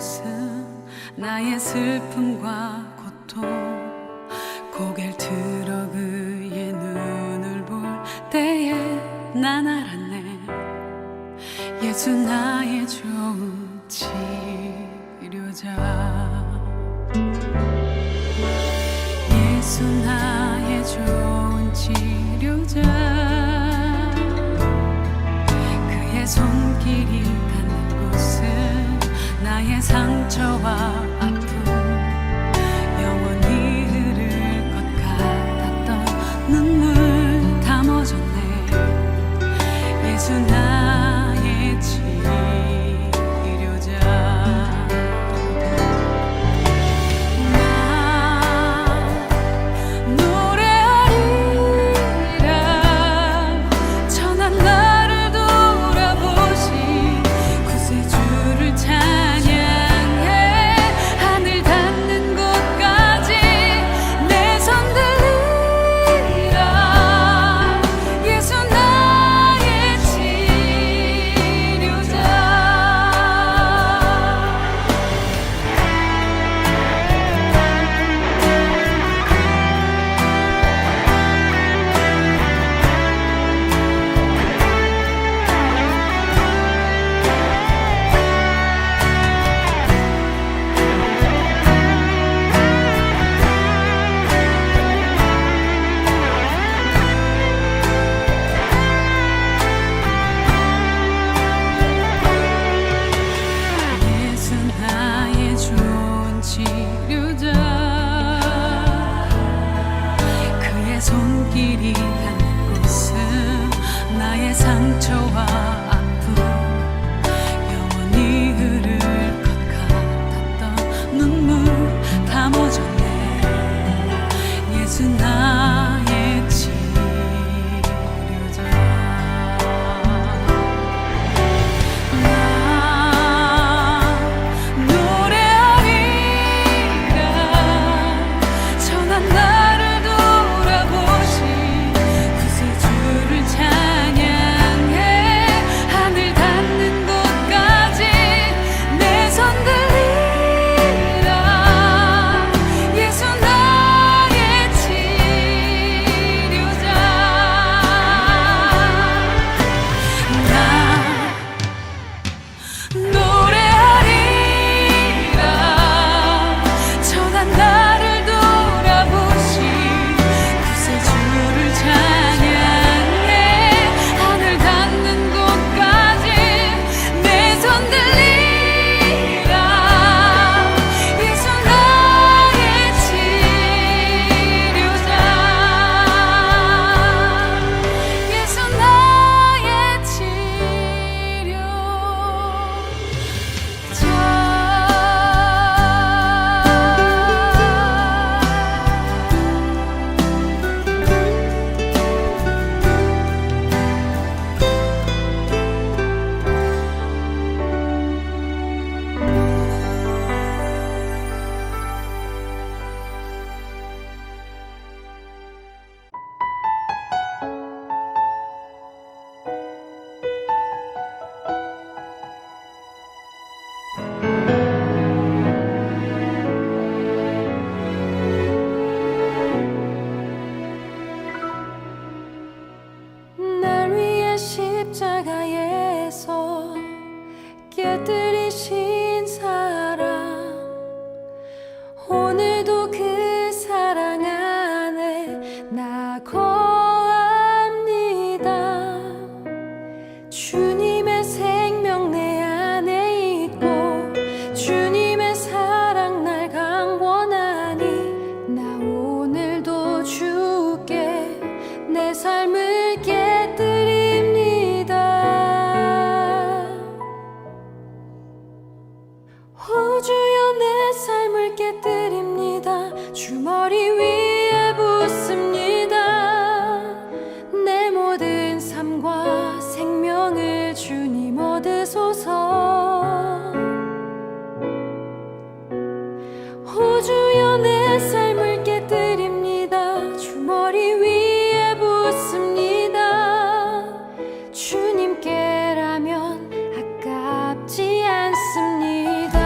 곳은 나의 슬픔과 고통. 고개를 들어 그의 눈을 볼 때에 난 알았네. 예수 나의 좋은 치료자. 예수 나의 좋은 치료자. 그의 손길이 닿는 곳은 나의 상처와 아픔 영원히 흐를 것 같았던 눈물 다 멎었네. 예수 나의 치료자. 나 노래하리라. 천한 나를 돌아보신 구세주를 찬양해. 하늘 닿는 곳까지 내 손 들리라. 예수 나의 치료자. 예수 나의 좋은 치료자. 그의 손길이 닿는 곳은 나의 상처와 아픔 영원히 흐를 것 같았던 눈물 다 멎었네. 예수 나의 치료자. 나 노래하리라. 천한 나를 돌아보신 구세주를 찬양해. 하늘 닿는 곳까지 내 손 들리라. 예수 나의 치료자. 나 노래하리라. 천한 나를 돌아보신 구세주를 찬양해. 하늘 닿는 곳까지 내 손 들리라. 예수 나의 치료자. 예수 나의 날 위해 십자가에서 깨뜨리신 사랑, 오늘도 그 사랑 안에 나 거합니다. 주님의 생명 내 안에 있고 주님의 사랑 날 강권하니 나 오늘도 주께 내 삶을 깨뜨립니다. 오 주여 내 삶을 깨뜨립니다. 주 머리 위에 붓습니다. 내 모든 삶과 생명을 주님 얻으소서. 오 주여 내 삶을 깨뜨립니다. 주 머리 위에 붓습니다. 주님께라면 아깝지 않습니다.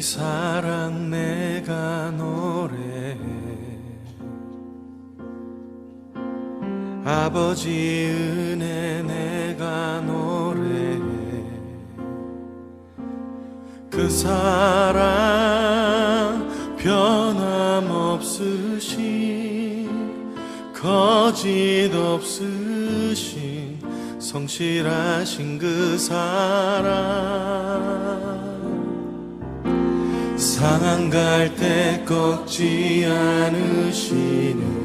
사랑 내가 노래해 아버지 은혜 내가 노래해 그 사랑 변함없으신 거짓 없으신 성실하신 그 사랑 상한 갈 때 꺾지 않으시는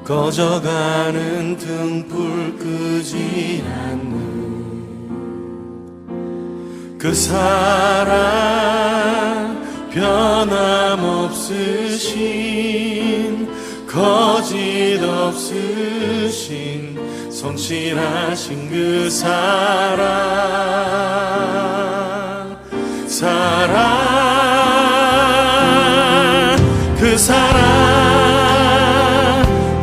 꺼져가는 등불 끄지 않는 그 사랑 변함없으신 거짓 없으신 성실하신 그 사랑 그 사랑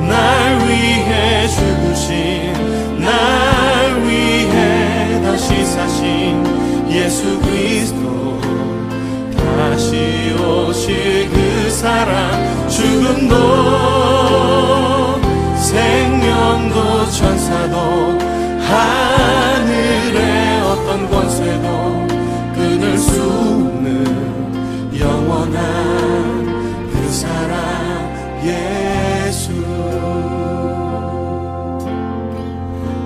날 위해 죽으신 날 위해 다시 사신 예수 그리스도 다시 오실 그 사랑 죽음도 생명도 천사도 하늘의 어떤 권세도 끊을 수 없는 영원한 그 사랑 예수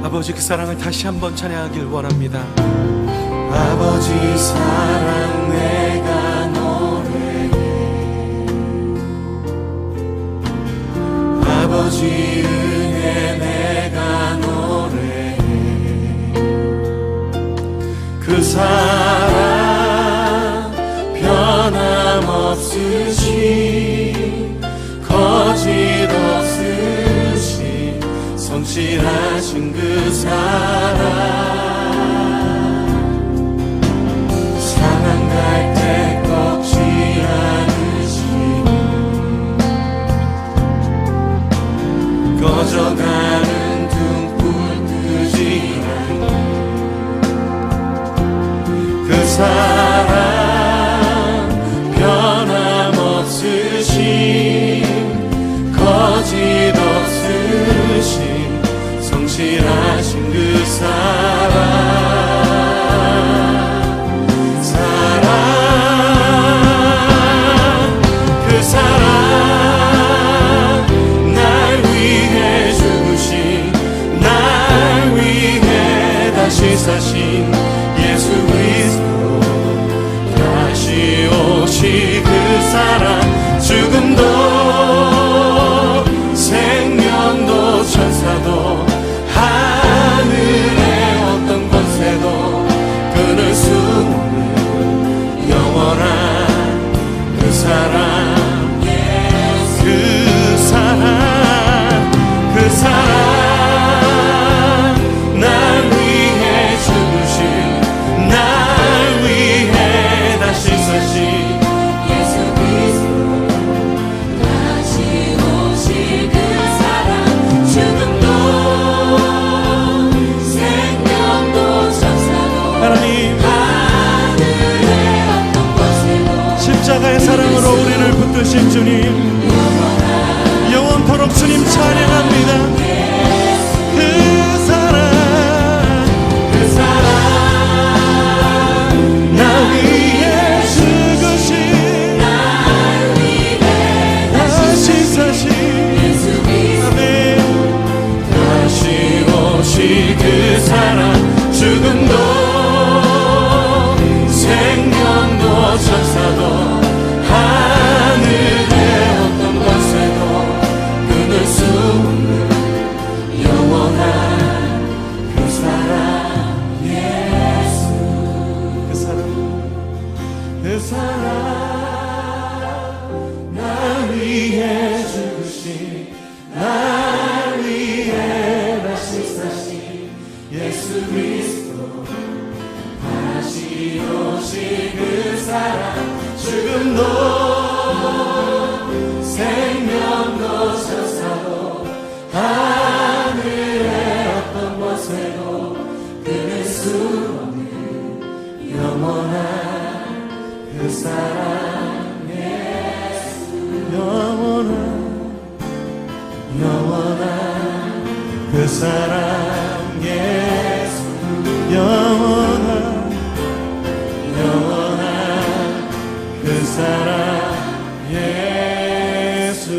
아버지 그 사랑을 다시 한번 찬양하길 원합니다. 아버지 사랑 내가 노래해 아버지 은혜 내가 노래해 그 사랑 변함없으신 거짓 없으신 성실하신 그 사랑 상한 갈 때 꺾지 않으시는 꺼져가는 등불 끄지 않는 그 사랑 변함없으신 거짓 없으신 성실하신 그 사랑 그 사랑 날 위해 죽으신 날 위해 다시 사신 예수 그리스도 다시 오실 그 사랑 죽음도 생명도 천사도 하늘의 어떤 권세도 끊을 수 없는 영원한 그 사랑 그 사랑 날 위해 죽으신 날 위해 다시 사신 예수 그리스도 다시 오실 그 사랑 죽음도 생명도 천사도 하나님 하늘의 어떤 권세도 십자가의 사랑으로 우리를 붙드신 주님 영원토록 주님 찬양합니다. 그 사랑 나 위해 죽으신 날 위해 다시 사신 예수 그리스도 다시 오실 그 사랑 죽음도 생명도 천사도 하늘의 어떤 권세도 끊을 수 없는 영원한 그 사랑 예수 그 사랑 날 위해 죽으신 날 위해 다시 사신 예수 그리스도 다시 오실 그 사랑 죽음도 생명도 천사도 하늘의 어떤 권세도 끊을 수 없는 영원한 그 사랑 예수 영원한 그 사랑 예수 영원한 그 사랑 예수.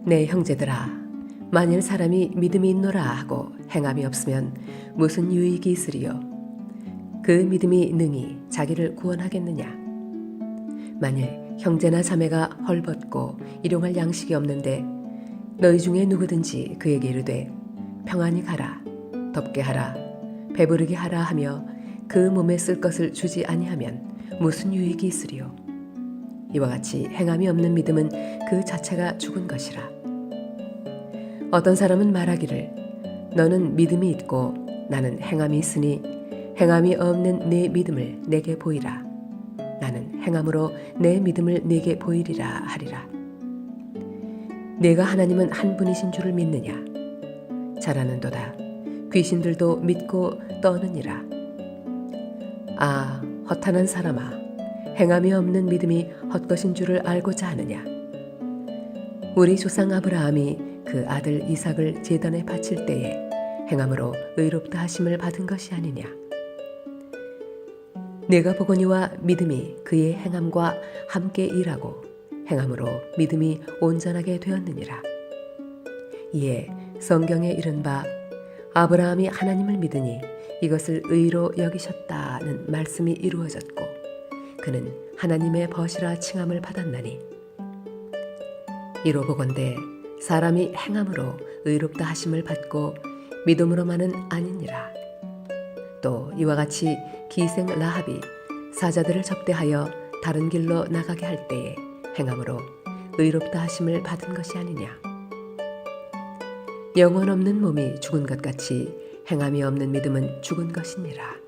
내 형제들아, 만일 사람이 믿음이 있노라 하고 행함이 없으면 무슨 유익이 있으리요? 그 믿음이 능히 자기를 구원하겠느냐? 만일 형제나 자매가 헐벗고 일용할 양식이 없는데 너희 중에 누구든지 그에게 이르되 평안히 가라, 덥게 하라, 배부르게 하라 하며 그 몸에 쓸 것을 주지 아니하면 무슨 유익이 있으리요? 이와 같이 행함이 없는 믿음은 그 자체가 죽은 것이라. 어떤 사람은 말하기를 너는 믿음이 있고 나는 행함이 있으니 행함이 없는 내 믿음을 내게 보이라. 나는 행함으로 내 믿음을 내게 보이리라 하리라. 네가 하나님은 한 분이신 줄을 믿느냐? 잘하는도다. 귀신들도 믿고 떠느니라. 아, 허탄한 사람아, 행함이 없는 믿음이 헛것인 줄을 알고자 하느냐? 우리 조상 아브라함이 그 아들 이삭을 제단에 바칠 때에 행함으로 의롭다 하심을 받은 것이 아니냐? 내가 보거니와 믿음이 그의 행함과 함께 일하고 행함으로 믿음이 온전하게 되었느니라. 이에 성경에 이른 바 아브라함이 하나님을 믿으니 이것을 의로 여기셨다는 말씀이 이루어졌고 그는 하나님의 벗이라 칭함을 받았나니 이로 보건대 사람이 행함으로 의롭다 하심을 받고 믿음으로만은 아니니라. 또 이와 같이 기생 라합이 사자들을 접대하여 다른 길로 나가게 할 때에 행함으로 의롭다 하심을 받은 것이 아니냐. 영혼 없는 몸이 죽은 것 같이 행함이 없는 믿음은 죽은 것이니라.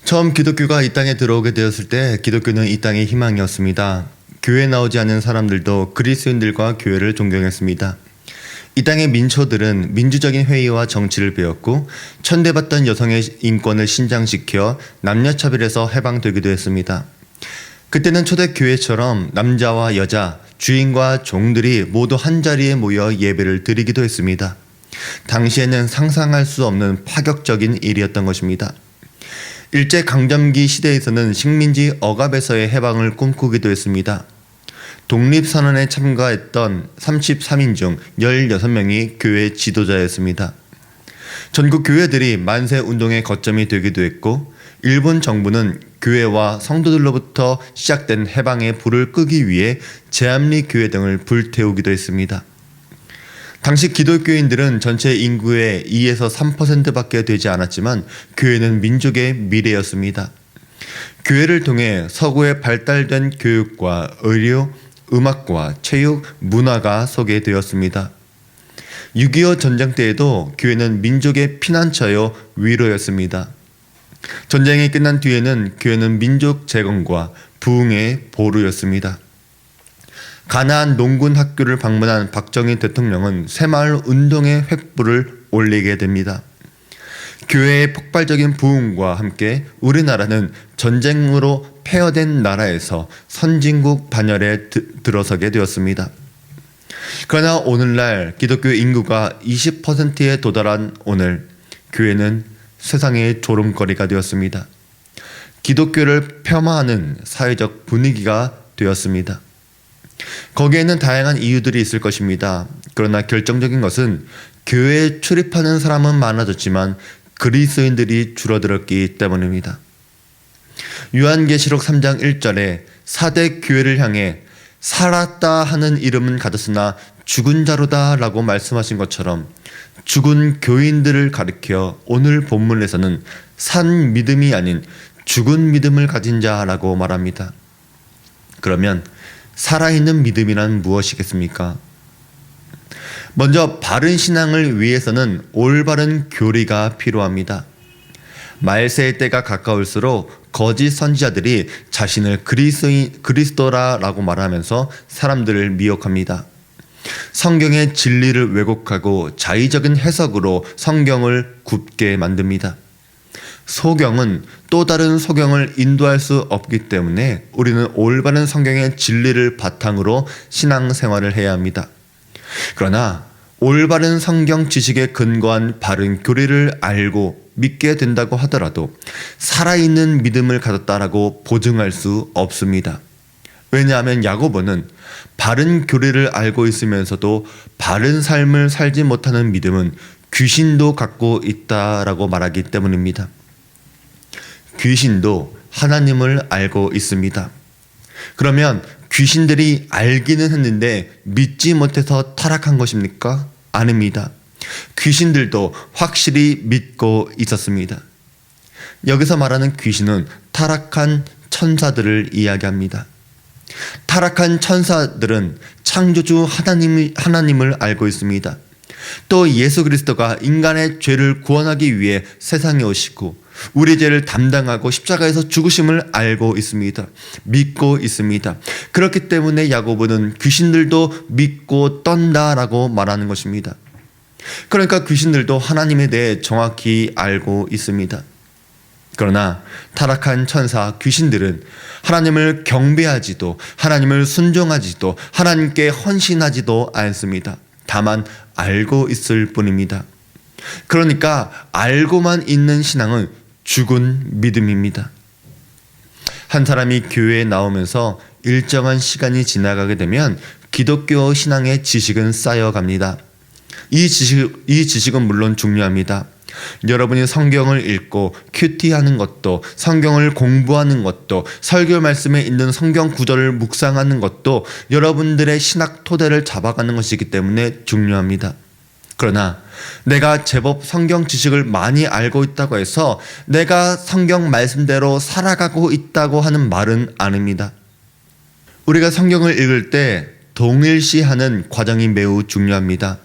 처음 기독교가 이 땅에 들어오게 되었을 때 기독교는 이 땅의 희망이었습니다. 교회에 나오지 않은 사람들도 그리스도인들과 교회를 존경했습니다. 이 땅의 민초들은 민주적인 회의와 정치를 배웠고 천대받던 여성의 인권을 신장시켜 남녀차별에서 해방되기도 했습니다. 그때는 초대교회처럼 남자와 여자, 주인과 종들이 모두 한자리에 모여 예배를 드리기도 했습니다. 당시에는 상상할 수 없는 파격적인 일이었던 것입니다. 일제강점기 시대에서는 식민지 억압에서의 해방을 꿈꾸기도 했습니다. 독립선언에 참가했던 33인 중 16명이 교회 지도자였습니다. 전국 교회들이 만세운동의 거점이 되기도 했고 일본 정부는 교회와 성도들로부터 시작된 해방의 불을 끄기 위해 제암리 교회 등을 불태우기도 했습니다. 당시 기독교인들은 전체 인구의 2에서 3%밖에 되지 않았지만 교회는 민족의 미래였습니다. 교회를 통해 서구의 발달된 교육과 의료, 음악과 체육, 문화가 소개되었습니다. 6.25 전쟁 때에도 교회는 민족의 피난처요 위로였습니다. 전쟁이 끝난 뒤에는 교회는 민족 재건과 부흥의 보루였습니다. 가나안 농군 학교를 방문한 박정희 대통령은 새마을 운동의 횃불을 올리게 됩니다. 교회의 폭발적인 부흥과 함께 우리나라는 전쟁으로 폐허된 나라에서 선진국 반열에 들어서게 되었습니다. 그러나 오늘날 기독교 인구가 20%에 도달한 오늘 교회는 세상의 조롱거리가 되었습니다. 기독교를 폄하하는 사회적 분위기가 되었습니다. 거기에는 다양한 이유들이 있을 것입니다. 그러나 결정적인 것은 교회에 출입하는 사람은 많아졌지만 그리스도인들이 줄어들었기 때문입니다. 요한계시록 3장 1절에 4대 교회를 향해 살았다 하는 이름은 가졌으나 죽은 자로다 라고 말씀하신 것처럼 죽은 교인들을 가리켜 오늘 본문에서는 산 믿음이 아닌 죽은 믿음을 가진 자라고 말합니다. 그러면 살아있는 믿음이란 무엇이겠습니까? 먼저 바른 신앙을 위해서는 올바른 교리가 필요합니다. 말세의 때가 가까울수록 거짓 선지자들이 자신을 그리스도라라고 말하면서 사람들을 미혹합니다. 성경의 진리를 왜곡하고 자의적인 해석으로 성경을 굽게 만듭니다. 소경은 또 다른 소경을 인도할 수 없기 때문에 우리는 올바른 성경의 진리를 바탕으로 신앙생활을 해야 합니다. 그러나 올바른 성경 지식에 근거한 바른 교리를 알고 믿게 된다고 하더라도 살아있는 믿음을 가졌다라고 보증할 수 없습니다. 왜냐하면 야고보는 바른 교리를 알고 있으면서도 바른 삶을 살지 못하는 믿음은 귀신도 갖고 있다라고 말하기 때문입니다. 귀신도 하나님을 알고 있습니다. 그러면 귀신들이 알기는 했는데 믿지 못해서 타락한 것입니까? 아닙니다. 귀신들도 확실히 믿고 있었습니다. 여기서 말하는 귀신은 타락한 천사들을 이야기합니다. 타락한 천사들은 창조주 하나님을 알고 있습니다. 또 예수 그리스도가 인간의 죄를 구원하기 위해 세상에 오시고 우리 죄를 담당하고 십자가에서 죽으심을 알고 있습니다. 믿고 있습니다. 그렇기 때문에 야고보는 귀신들도 믿고 떤다라고 말하는 것입니다. 그러니까 귀신들도 하나님에 대해 정확히 알고 있습니다. 그러나 타락한 천사 귀신들은 하나님을 경배하지도 하나님을 순종하지도 하나님께 헌신하지도 않습니다. 다만 알고 있을 뿐입니다. 그러니까 알고만 있는 신앙은 죽은 믿음입니다. 한 사람이 교회에 나오면서 일정한 시간이 지나가게 되면 기독교 신앙의 지식은 쌓여갑니다. 이 지식은 물론 중요합니다. 여러분이 성경을 읽고 큐티하는 것도, 성경을 공부하는 것도, 설교 말씀에 있는 성경 구절을 묵상하는 것도 여러분들의 신학 토대를 잡아가는 것이기 때문에 중요합니다. 그러나 내가 제법 성경 지식을 많이 알고 있다고 해서 내가 성경 말씀대로 살아가고 있다고 하는 말은 아닙니다. 우리가 성경을 읽을 때 동일시하는 과정이 매우 중요합니다.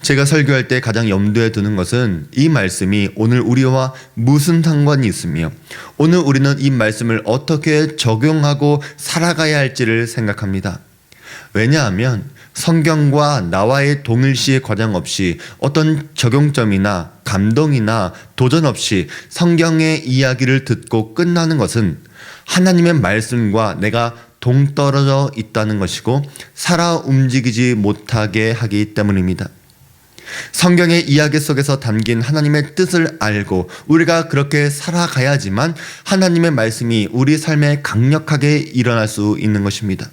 제가 설교할 때 가장 염두에 두는 것은 이 말씀이 오늘 우리와 무슨 상관이 있으며 오늘 우리는 이 말씀을 어떻게 적용하고 살아가야 할지를 생각합니다. 왜냐하면 성경과 나와의 동일시의 과정 없이 어떤 적용점이나 감동이나 도전 없이 성경의 이야기를 듣고 끝나는 것은 하나님의 말씀과 내가 동떨어져 있다는 것이고 살아 움직이지 못하게 하기 때문입니다. 성경의 이야기 속에서 담긴 하나님의 뜻을 알고 우리가 그렇게 살아가야지만 하나님의 말씀이 우리 삶에 강력하게 일어날 수 있는 것입니다.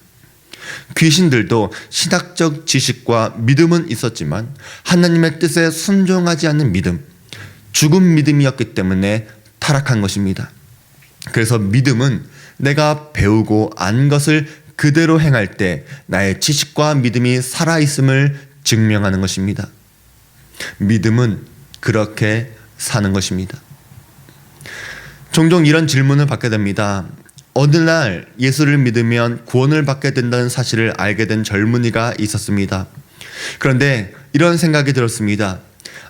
귀신들도 신학적 지식과 믿음은 있었지만 하나님의 뜻에 순종하지 않는 믿음, 죽은 믿음이었기 때문에 타락한 것입니다. 그래서 믿음은 내가 배우고 안 것을 그대로 행할 때 나의 지식과 믿음이 살아있음을 증명하는 것입니다. 믿음은 그렇게 사는 것입니다. 종종 이런 질문을 받게 됩니다. 어느 날 예수를 믿으면 구원을 받게 된다는 사실을 알게 된 젊은이가 있었습니다. 그런데 이런 생각이 들었습니다.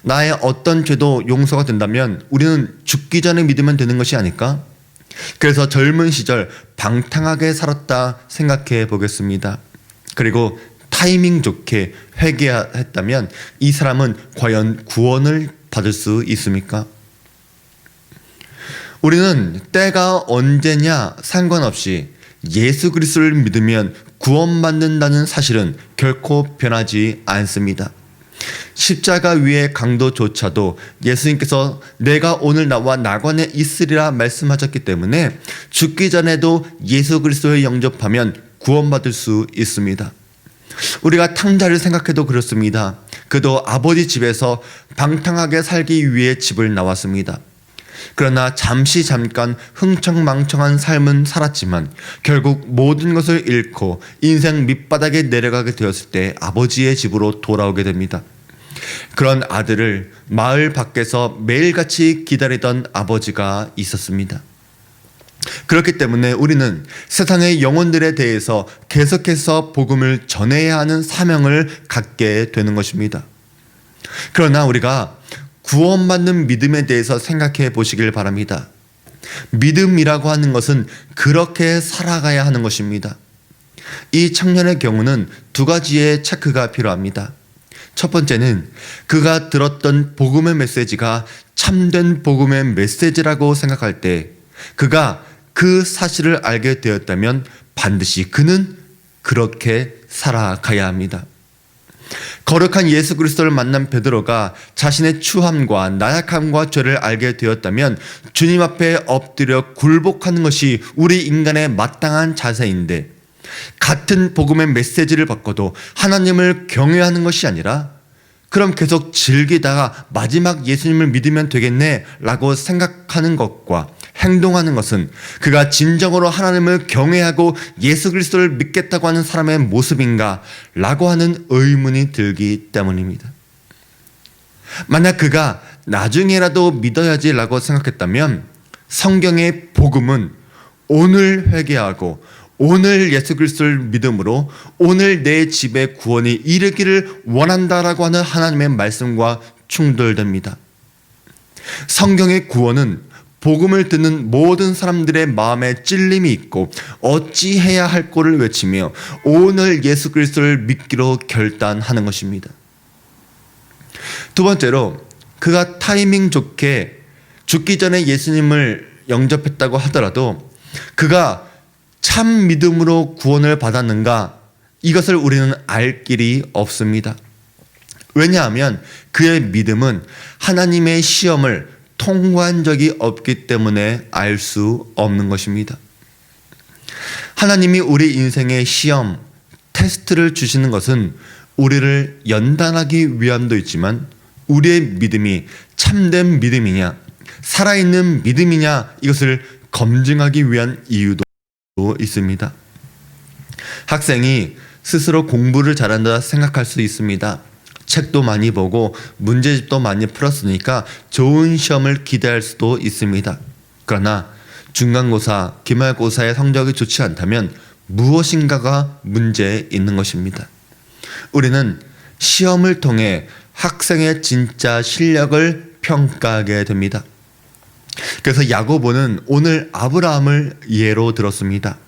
나의 어떤 죄도 용서가 된다면 우리는 죽기 전에 믿으면 되는 것이 아닐까? 그래서 젊은 시절 방탕하게 살았다 생각해 보겠습니다. 그리고 타이밍 좋게 회개했다면 이 사람은 과연 구원을 받을 수 있습니까? 우리는 때가 언제냐 상관없이 예수 그리스도를 믿으면 구원받는다는 사실은 결코 변하지 않습니다. 십자가 위의 강도조차도 예수님께서 내가 오늘 나와 나관에 있으리라 말씀하셨기 때문에 죽기 전에도 예수 그리스도에 영접하면 구원받을 수 있습니다. 우리가 탕자를 생각해도 그렇습니다. 그도 아버지 집에서 방탕하게 살기 위해 집을 나왔습니다. 그러나 잠깐 흥청망청한 삶은 살았지만 결국 모든 것을 잃고 인생 밑바닥에 내려가게 되었을 때 아버지의 집으로 돌아오게 됩니다. 그런 아들을 마을 밖에서 매일같이 기다리던 아버지가 있었습니다. 그렇기 때문에 우리는 세상의 영혼들에 대해서 계속해서 복음을 전해야 하는 사명을 갖게 되는 것입니다. 그러나 우리가 구원받는 믿음에 대해서 생각해 보시길 바랍니다. 믿음이라고 하는 것은 그렇게 살아가야 하는 것입니다. 이 청년의 경우는 두 가지의 체크가 필요합니다. 첫 번째는 그가 들었던 복음의 메시지가 참된 복음의 메시지라고 생각할 때 그가 그 사실을 알게 되었다면 반드시 그는 그렇게 살아가야 합니다. 거룩한 예수 그리스도를 만난 베드로가 자신의 추함과 나약함과 죄를 알게 되었다면 주님 앞에 엎드려 굴복하는 것이 우리 인간의 마땅한 자세인데, 같은 복음의 메시지를 받고도 하나님을 경외하는 것이 아니라 그럼 계속 즐기다가 마지막 예수님을 믿으면 되겠네 라고 생각하는 것과 행동하는 것은 그가 진정으로 하나님을 경외하고 예수 그리스도를 믿겠다고 하는 사람의 모습인가 라고 하는 의문이 들기 때문입니다. 만약 그가 나중에라도 믿어야지 라고 생각했다면 성경의 복음은 오늘 회개하고 오늘 예수 그리스도를 믿음으로 오늘 내 집에 구원이 이르기를 원한다라고 하는 하나님의 말씀과 충돌됩니다. 성경의 구원은 복음을 듣는 모든 사람들의 마음에 찔림이 있고 어찌해야 할 꼴을 외치며 오늘 예수 그리스도를 믿기로 결단하는 것입니다. 두 번째로, 그가 타이밍 좋게 죽기 전에 예수님을 영접했다고 하더라도 그가 참 믿음으로 구원을 받았는가, 이것을 우리는 알 길이 없습니다. 왜냐하면 그의 믿음은 하나님의 시험을 통과한 적이 없기 때문에 알 수 없는 것입니다. 하나님이 우리 인생의 시험, 테스트를 주시는 것은 우리를 연단하기 위함도 있지만 우리의 믿음이 참된 믿음이냐, 살아있는 믿음이냐, 이것을 검증하기 위한 이유도 있습니다. 학생이 스스로 공부를 잘한다 생각할 수 있습니다. 책도 많이 보고 문제집도 많이 풀었으니까 좋은 시험을 기대할 수도 있습니다. 그러나 중간고사, 기말고사의 성적이 좋지 않다면 무엇인가가 문제 있는 것입니다. 우리는 시험을 통해 학생의 진짜 실력을 평가하게 됩니다. 그래서 야고보는 오늘 아브라함을 예로 들었습니다.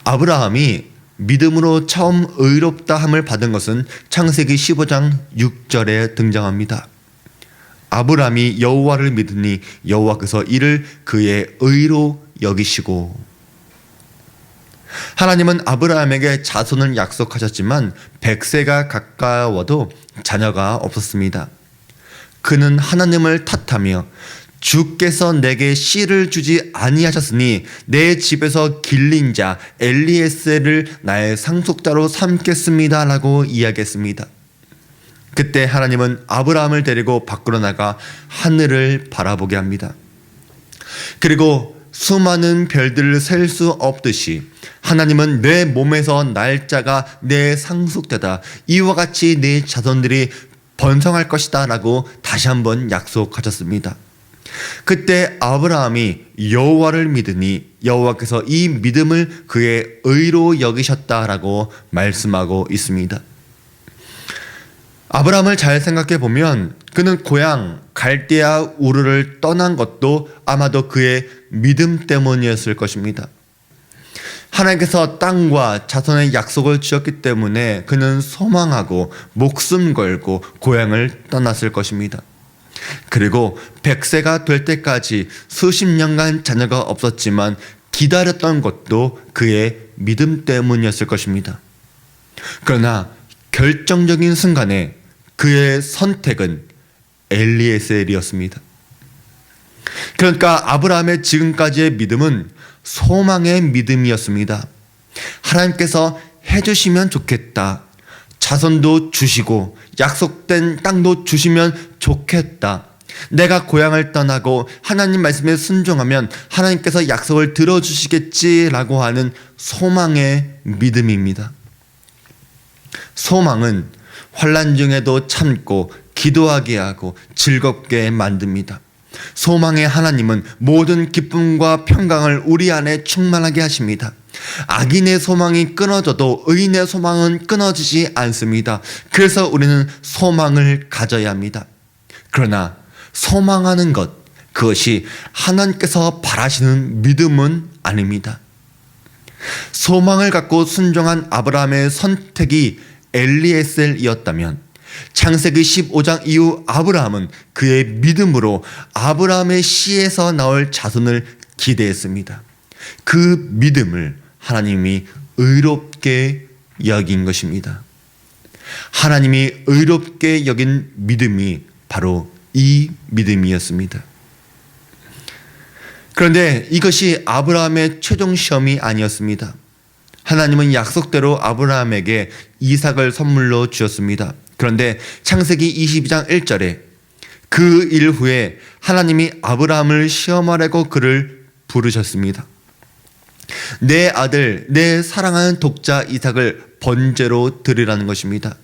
아브라함이 믿음으로 처음 의롭다함을 받은 것은 창세기 15장 6절에 등장합니다. 아브라함이 여호와를 믿으니 여호와께서 이를 그의 의로 여기시고. 하나님은 아브라함에게 자손을 약속하셨지만 100세가 가까워도 자녀가 없었습니다. 그는 하나님을 탓하며 주께서 내게 씨를 주지 아니하셨으니 내 집에서 길린 자 엘리에셀을 나의 상속자로 삼겠습니다 라고 이야기했습니다. 그때 하나님은 아브라함을 데리고 밖으로 나가 하늘을 바라보게 합니다. 그리고 수많은 별들을 셀 수 없듯이 하나님은 내 몸에서 날짜가 내 상속자다, 이와 같이 내 자손들이 번성할 것이다 라고 다시 한번 약속하셨습니다. 그때 아브라함이 여호와를 믿으니 여호와께서 이 믿음을 그의 의로 여기셨다라고 말씀하고 있습니다. 아브라함을 잘 생각해 보면 그는 고향 갈대아 우르를 떠난 것도 아마도 그의 믿음 때문이었을 것입니다. 하나님께서 땅과 자손의 약속을 주셨기 때문에 그는 소망하고 목숨 걸고 고향을 떠났을 것입니다. 그리고 100세가 될 때까지 수십 년간 자녀가 없었지만 기다렸던 것도 그의 믿음 때문이었을 것입니다. 그러나 결정적인 순간에 그의 선택은 엘리에셀이었습니다. 그러니까 아브라함의 지금까지의 믿음은 소망의 믿음이었습니다. 하나님께서 해주시면 좋겠다, 자손도 주시고 약속된 땅도 주시면 좋겠다, 내가 고향을 떠나고 하나님 말씀에 순종하면 하나님께서 약속을 들어주시겠지라고 하는 소망의 믿음입니다. 소망은 환난 중에도 참고 기도하게 하고 즐겁게 만듭니다. 소망의 하나님은 모든 기쁨과 평강을 우리 안에 충만하게 하십니다. 악인의 소망이 끊어져도 의인의 소망은 끊어지지 않습니다. 그래서 우리는 소망을 가져야 합니다. 그러나 소망하는 것, 그것이 하나님께서 바라시는 믿음은 아닙니다. 소망을 갖고 순종한 아브라함의 선택이 엘리에셀이었다면 창세기 15장 이후 아브라함은 그의 믿음으로 아브라함의 씨에서 나올 자손을 기대했습니다. 그 믿음을 하나님이 의롭게 여긴 것입니다. 하나님이 의롭게 여긴 믿음이 바로 이 믿음이었습니다. 그런데 이것이 아브라함의 최종 시험이 아니었습니다. 하나님은 약속대로 아브라함에게 이삭을 선물로 주었습니다. 그런데 창세기 22장 1절에 그 일 후에 하나님이 아브라함을 시험하려고 그를 부르셨습니다. 내 아들, 내 사랑하는 독자 이삭을 번제로 드리라는 것입니다.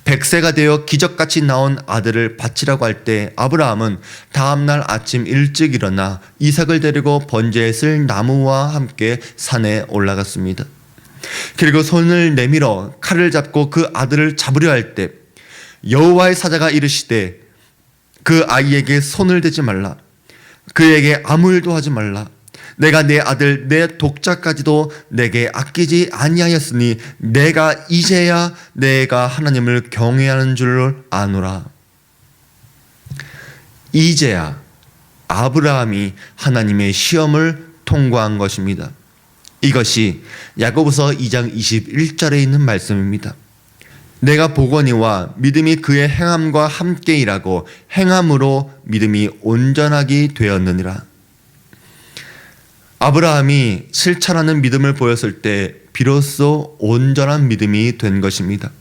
100세가 되어 기적같이 나온 아들을 바치라고 할 때 아브라함은 다음날 아침 일찍 일어나 이삭을 데리고 번제에 쓸 나무와 함께 산에 올라갔습니다. 그리고 손을 내밀어 칼을 잡고 그 아들을 잡으려 할 때 여호와의 사자가 이르시되 그 아이에게 손을 대지 말라. 그에게 아무 일도 하지 말라. 내가 내 아들 내 독자까지도 내게 아끼지 아니하였으니 내가 이제야 내가 하나님을 경외하는 줄 아노라. 이제야 아브라함이 하나님의 시험을 통과한 것입니다. 이것이 야고보서 2장 21절에 있는 말씀입니다. 내가 보거니와 믿음이 그의 행함과 함께 일하고 행함으로 믿음이 온전하게 되었느니라. 아브라함이 실천하는 믿음을 보였을 때 비로소 온전한 믿음이 된 것입니다.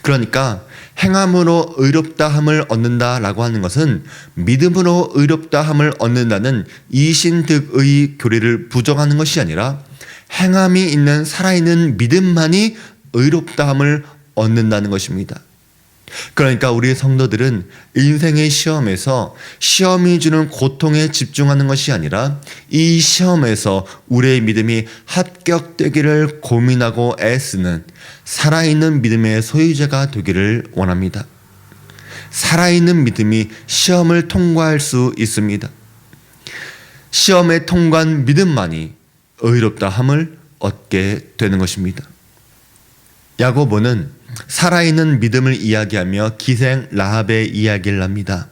그러니까 행함으로 의롭다함을 얻는다라고 하는 것은 믿음으로 의롭다함을 얻는다는 이신득의 교리를 부정하는 것이 아니라 행함이 있는 살아있는 믿음만이 의롭다함을 얻는다는 것입니다. 그러니까 우리 성도들은 인생의 시험에서 시험이 주는 고통에 집중하는 것이 아니라 이 시험에서 우리의 믿음이 합격되기를 고민하고 애쓰는 살아있는 믿음의 소유자가 되기를 원합니다. 살아있는 믿음이 시험을 통과할 수 있습니다. 시험에 통과한 믿음만이 의롭다함을 얻게 되는 것입니다. 야고보는 살아있는 믿음을 이야기하며 기생 라합의 이야기를 합니다.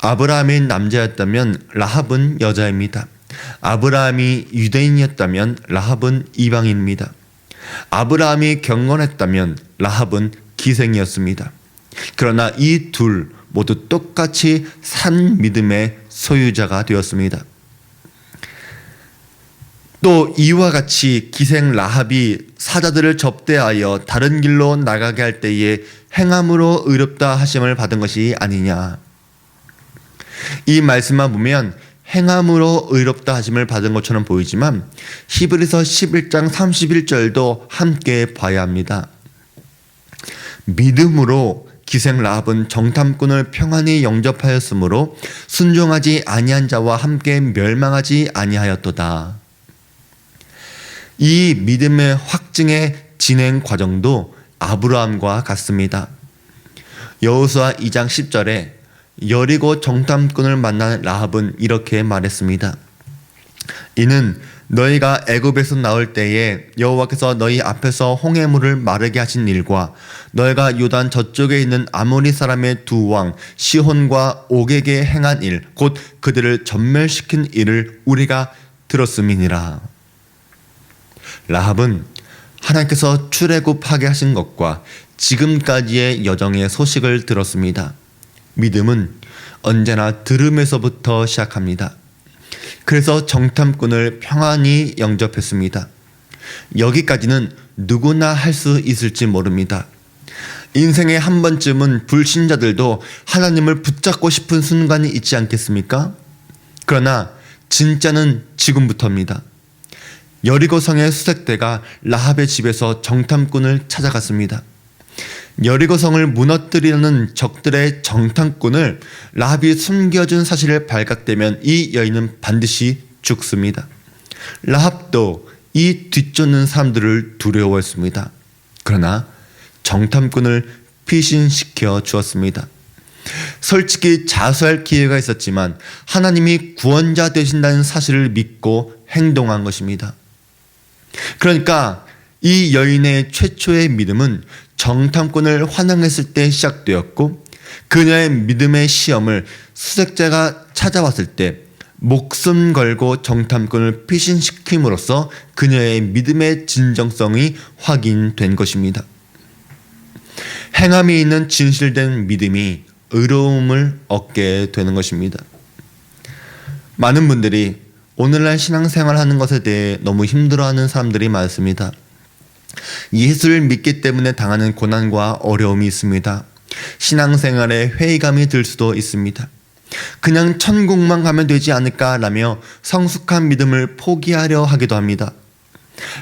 아브라함이 남자였다면 라합은 여자입니다. 아브라함이 유대인이었다면 라합은 이방인입니다. 아브라함이 경건했다면 라합은 기생이었습니다. 그러나 이 둘 모두 똑같이 산 믿음의 소유자가 되었습니다. 또 이와 같이 기생 라합이 사자들을 접대하여 다른 길로 나가게 할 때에 행함으로 의롭다 하심을 받은 것이 아니냐. 이 말씀만 보면 행함으로 의롭다 하심을 받은 것처럼 보이지만 히브리서 11장 31절도 함께 봐야 합니다. 믿음으로 기생 라합은 정탐꾼을 평안히 영접하였으므로 순종하지 아니한 자와 함께 멸망하지 아니하였도다. 이 믿음의 확증의 진행 과정도 아브라함과 같습니다. 여호수아 2장 10절에 여리고 정탐꾼을 만난 라합은 이렇게 말했습니다. 이는 너희가 애굽에서 나올 때에 여호와께서 너희 앞에서 홍해물을 마르게 하신 일과 너희가 요단 저쪽에 있는 아모리 사람의 두 왕 시혼과 옥에게 행한 일 곧 그들을 전멸시킨 일을 우리가 들었음이니라. 라합은 하나님께서 출애굽하게 하신 것과 지금까지의 여정의 소식을 들었습니다. 믿음은 언제나 들음에서부터 시작합니다. 그래서 정탐꾼을 평안히 영접했습니다. 여기까지는 누구나 할 수 있을지 모릅니다. 인생의 한 번쯤은 불신자들도 하나님을 붙잡고 싶은 순간이 있지 않겠습니까? 그러나 진짜는 지금부터입니다. 여리고성의 수색대가 라합의 집에서 정탐꾼을 찾아갔습니다. 여리고성을 무너뜨리려는 적들의 정탐꾼을 라합이 숨겨준 사실을 발각되면 이 여인은 반드시 죽습니다. 라합도 이 뒤쫓는 사람들을 두려워했습니다. 그러나 정탐꾼을 피신시켜 주었습니다. 솔직히 자수할 기회가 있었지만 하나님이 구원자 되신다는 사실을 믿고 행동한 것입니다. 그러니까 이 여인의 최초의 믿음은 정탐꾼을 환영했을 때 시작되었고, 그녀의 믿음의 시험을 수색자가 찾아왔을 때 목숨 걸고 정탐꾼을 피신시킴으로써 그녀의 믿음의 진정성이 확인된 것입니다. 행함이 있는 진실된 믿음이 의로움을 얻게 되는 것입니다. 많은 분들이 오늘날 신앙생활하는 것에 대해 너무 힘들어하는 사람들이 많습니다. 예수를 믿기 때문에 당하는 고난과 어려움이 있습니다. 신앙생활에 회의감이 들 수도 있습니다. 그냥 천국만 가면 되지 않을까라며 성숙한 믿음을 포기하려 하기도 합니다.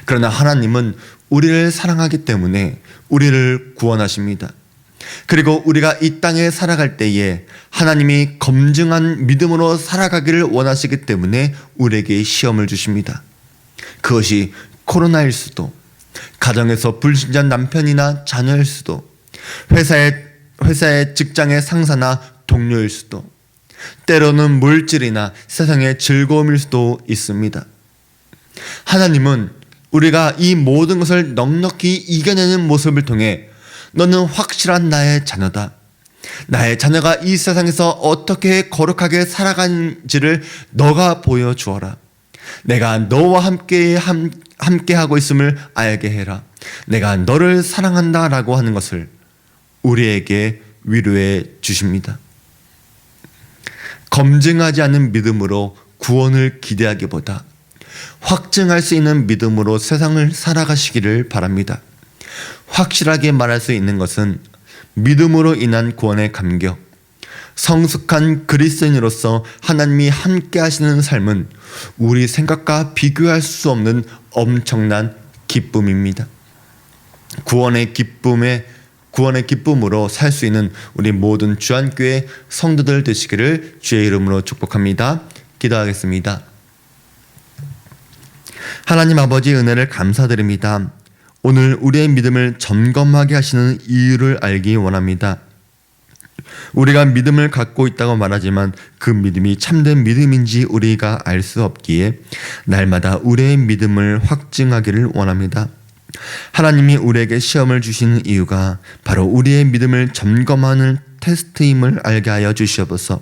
그러나 하나님은 우리를 사랑하기 때문에 우리를 구원하십니다. 그리고 우리가 이 땅에 살아갈 때에 하나님이 검증한 믿음으로 살아가기를 원하시기 때문에 우리에게 시험을 주십니다. 그것이 코로나일 수도, 가정에서 불신자 남편이나 자녀일 수도, 회사의 직장의 상사나 동료일 수도, 때로는 물질이나 세상의 즐거움일 수도 있습니다. 하나님은 우리가 이 모든 것을 넉넉히 이겨내는 모습을 통해 너는 확실한 나의 자녀다. 나의 자녀가 이 세상에서 어떻게 거룩하게 살아가는지를 너가 보여주어라. 내가 너와 함께 하고 있음을 알게 해라. 내가 너를 사랑한다 라고 하는 것을 우리에게 위로해 주십니다. 검증하지 않은 믿음으로 구원을 기대하기보다 확증할 수 있는 믿음으로 세상을 살아가시기를 바랍니다. 확실하게 말할 수 있는 것은 믿음으로 인한 구원의 감격, 성숙한 그리스도인으로서 하나님이 함께 하시는 삶은 우리 생각과 비교할 수 없는 엄청난 기쁨입니다. 구원의 기쁨으로 살 수 있는 우리 모든 주안교회 성도들 되시기를 주의 이름으로 축복합니다. 기도하겠습니다. 하나님 아버지, 은혜를 감사드립니다. 오늘 우리의 믿음을 점검하게 하시는 이유를 알기 원합니다. 우리가 믿음을 갖고 있다고 말하지만 그 믿음이 참된 믿음인지 우리가 알 수 없기에 날마다 우리의 믿음을 확증하기를 원합니다. 하나님이 우리에게 시험을 주시는 이유가 바로 우리의 믿음을 점검하는 테스트임을 알게 하여 주시옵소서.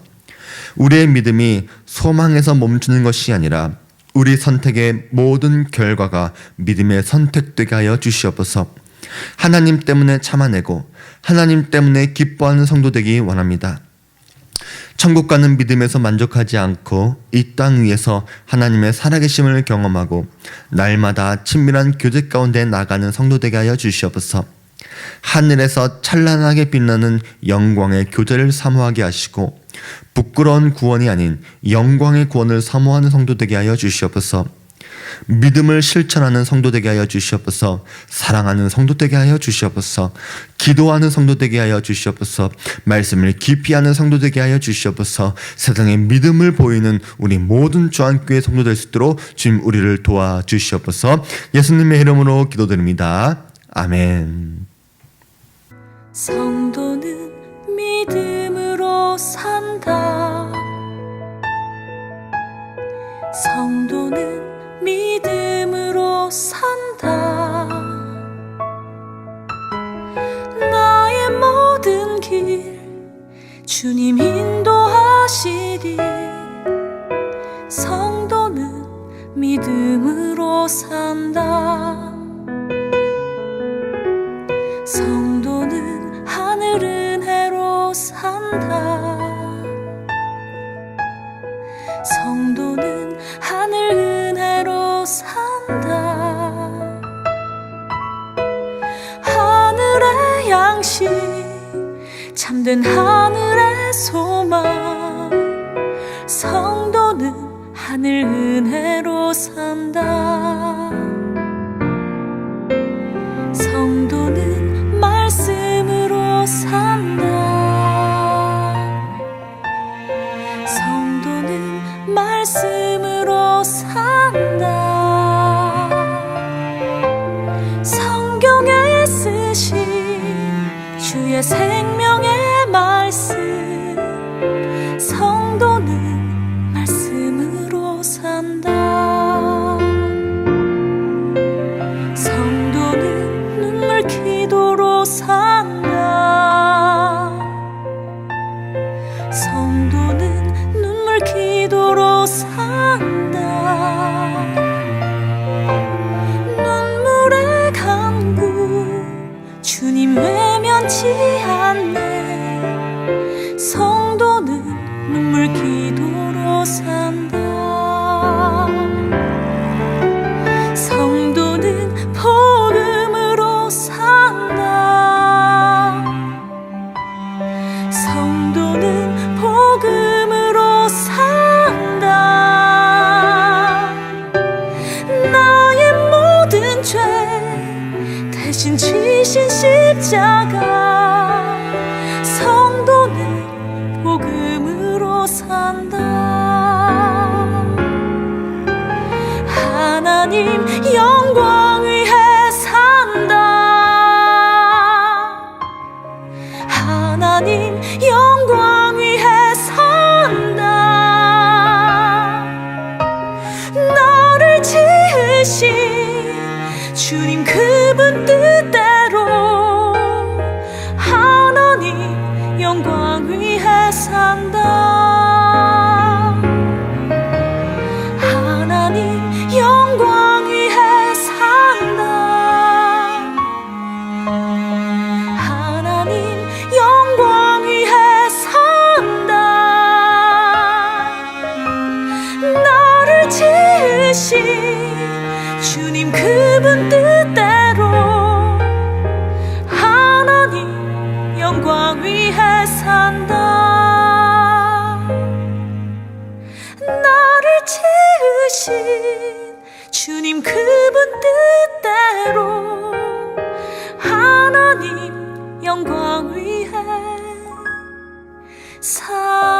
우리의 믿음이 소망에서 멈추는 것이 아니라 우리 선택의 모든 결과가 믿음의 선택되게 하여 주시옵소서. 하나님 때문에 참아내고 하나님 때문에 기뻐하는 성도 되기 원합니다. 천국 가는 믿음에서 만족하지 않고 이 땅 위에서 하나님의 살아계심을 경험하고 날마다 친밀한 교제 가운데 나가는 성도 되게 하여 주시옵소서. 하늘에서 찬란하게 빛나는 영광의 교제를 사모하게 하시고 부끄러운 구원이 아닌 영광의 구원을 사모하는 성도 되게 하여 주시옵소서. 믿음을 실천하는 성도 되게 하여 주시옵소서. 사랑하는 성도 되게 하여 주시옵소서. 기도하는 성도 되게 하여 주시옵소서. 말씀을 깊이 하는 성도 되게 하여 주시옵소서. 세상에 믿음을 보이는 우리 모든 주안교회 성도 될 수 있도록 주님 우리를 도와주시옵소서. 예수님의 이름으로 기도드립니다. 아멘. 성도는 믿음으로 산다. 성도는 믿음으로 산다. 나의 모든 길 주님 인도하시리. 성도는 믿음으로 산다. 성도는 하늘 은혜로 산다. 성도는 하늘 은혜로 산다. 하늘의 양식, 참된 하늘의 소망. 성도는 하늘 은혜로 산다. 성도는 말씀으로 산다. 성도는 말씀으로 산다. 성경에 쓰신 주의 생명의 말씀. 산다. 성도는 눈물 기도로 산다. 눈물의 강구 주님 외면치 않네. 성도는 눈물 기도로 산다. 성도는 복음으로 산다. 성도는 복음으로 산다. 나의 모든 죄 대신 지신 십자가. 성도는 복음으로 산다. 하나님 영광 위해 산다. 하나님 영광 위해 산다. 나를 지으신 주님 그분 뜻대로 하나님 영광 위해 산다. 하나님 영광 위해 산다. 하나님 영광 위해 산다. 나를 지으신 주님 그분 뜻대로 하나님 영광 위해 산다. 나를 지으신 주님 그분 뜻대로 하나님 영광 위해 산다.